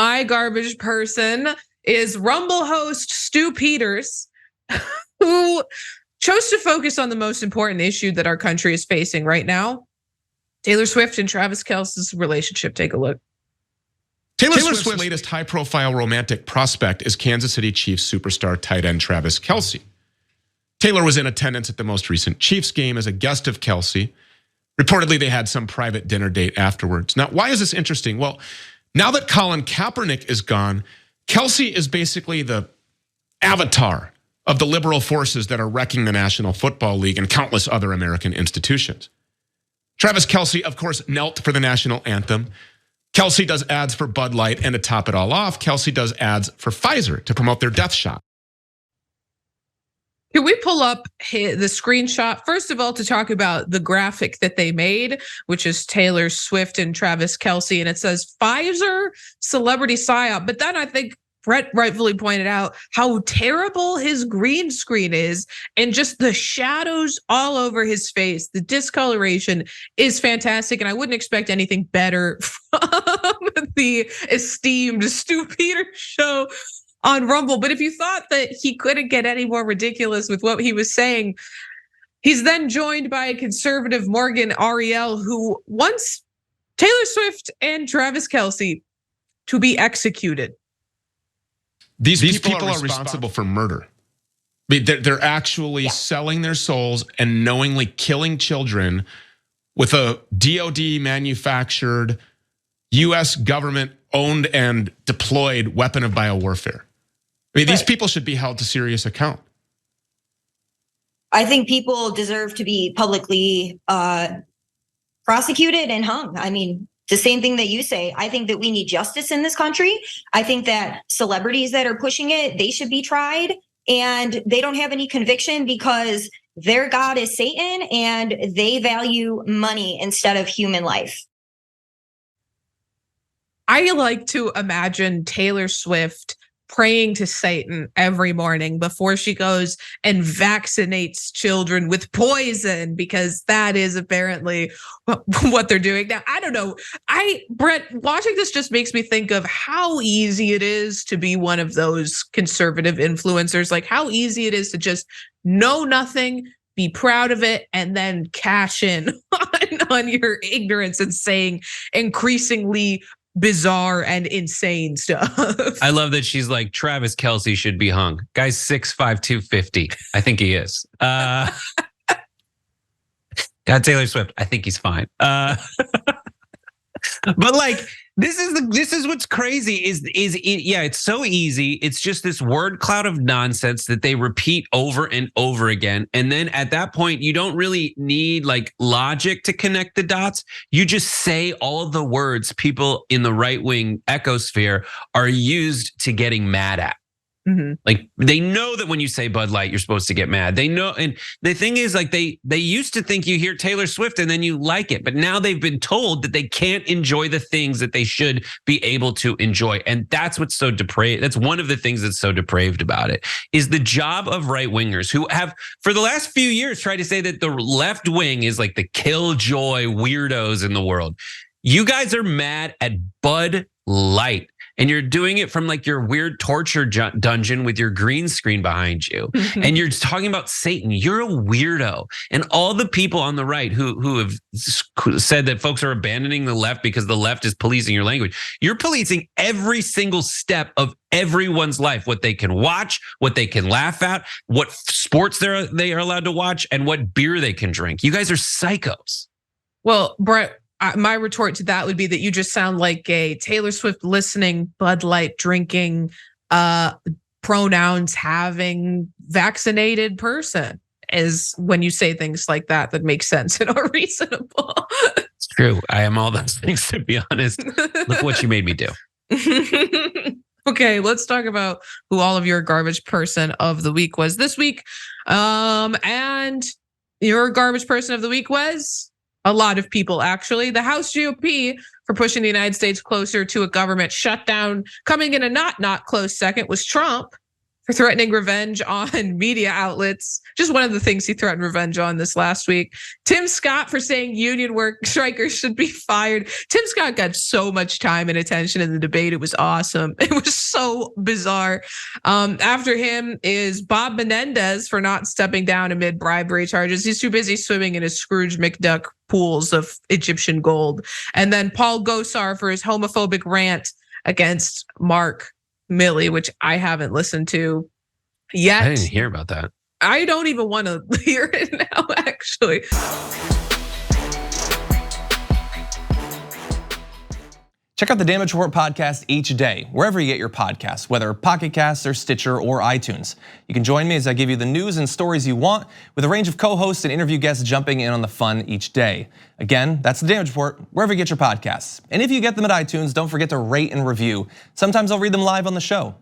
My garbage person is Rumble host Stu Peters, who chose to focus on the most important issue that our country is facing right now. Taylor Swift and Travis Kelce's relationship. Take a look. Taylor Swift's latest high-profile romantic prospect is Kansas City Chiefs superstar tight end Travis Kelce. Taylor was in attendance at the most recent Chiefs game as a guest of Kelce. Reportedly, they had some private dinner date afterwards. Now, why is this interesting? Well, now that Colin Kaepernick is gone, Kelce is basically the avatar of the liberal forces that are wrecking the National Football League and countless other American institutions. Travis Kelce, of course, knelt for the national anthem. Kelce does ads for Bud Light, and to top it all off, Kelce does ads for Pfizer to promote their death shot. Can we pull up the screenshot? First of all, to talk about the graphic that they made, which is Taylor Swift and Travis Kelce, and it says Pfizer celebrity psyop. But then I think Brett rightfully pointed out how terrible his green screen is and just the shadows all over his face. The discoloration is fantastic, and I wouldn't expect anything better from the esteemed Stu Peters show on Rumble. But if you thought that he couldn't get any more ridiculous with what he was saying, he's then joined by a conservative Morgan Ariel, who wants Taylor Swift and Travis Kelce to be executed. These people are responsible for murder. They're actually selling their souls and knowingly killing children with a DOD manufactured, US government owned and deployed weapon of biowarfare. I mean, these people should be held to serious account. I think people deserve to be publicly prosecuted and hung. I mean, the same thing that you say. I think that we need justice in this country. I think that celebrities that are pushing it, they should be tried, and they don't have any conviction because their God is Satan and they value money instead of human life. I like to imagine Taylor Swift praying to Satan every morning before she goes and vaccinates children with poison, because that is apparently what they're doing. Now, I don't know. Brett, watching this just makes me think of how easy it is to be one of those conservative influencers, like how easy it is to just know nothing, be proud of it, and then cash in on your ignorance and saying increasingly bizarre and insane stuff. I love that she's like, Travis Kelce should be hung. Guy's 6'5", 250. I think he is. God, Taylor Swift, I think he's fine. But like, this is what's crazy it's so easy. It's just this word cloud of nonsense that they repeat over and over again. And then at that point, you don't really need like logic to connect the dots. You just say all of the words people in the right-wing ecosphere are used to getting mad at. Mm-hmm. Like they know that when you say Bud Light, you're supposed to get mad. They know, and the thing is, like they used to think you hear Taylor Swift and then you like it, but now they've been told that they can't enjoy the things that they should be able to enjoy, and that's what's so depraved. That's one of the things that's so depraved about it is the job of right wingers who have for the last few years tried to say that the left wing is like the killjoy weirdos in the world. You guys are mad at Bud Light. And you're doing it from like your weird torture dungeon with your green screen behind you. And you're talking about Satan. You're a weirdo. And all the people on the right who have said that folks are abandoning the left because the left is policing your language. You're policing every single step of everyone's life, what they can watch, what they can laugh at, what sports they are allowed to watch, and what beer they can drink. You guys are psychos. Well, Brett, my retort to that would be that you just sound like a Taylor Swift listening, Bud Light drinking, pronouns having vaccinated person, is when you say things like that make sense and are reasonable. It's true. I am all those things, to be honest. Look what you made me do. Okay, let's talk about who all of your garbage person of the week was this week. And your garbage person of the week was a lot of people, actually. The House GOP for pushing the United States closer to a government shutdown. Coming in a not close second was Trump for threatening revenge on media outlets. Just one of the things he threatened revenge on this last week. Tim Scott for saying union work strikers should be fired. Tim Scott got so much time and attention in the debate. It was awesome. It was so bizarre. After him is Bob Menendez for not stepping down amid bribery charges. He's too busy swimming in his Scrooge McDuck pools of Egyptian gold. And then Paul Gosar for his homophobic rant against Mark Milley, which I haven't listened to yet. I didn't hear about that. I don't even want to hear it now, actually. Check out the Damage Report podcast each day, wherever you get your podcasts, whether Pocket Casts or Stitcher or iTunes. You can join me as I give you the news and stories you want, with a range of co-hosts and interview guests jumping in on the fun each day. Again, that's the Damage Report, wherever you get your podcasts. And if you get them at iTunes, don't forget to rate and review. Sometimes I'll read them live on the show.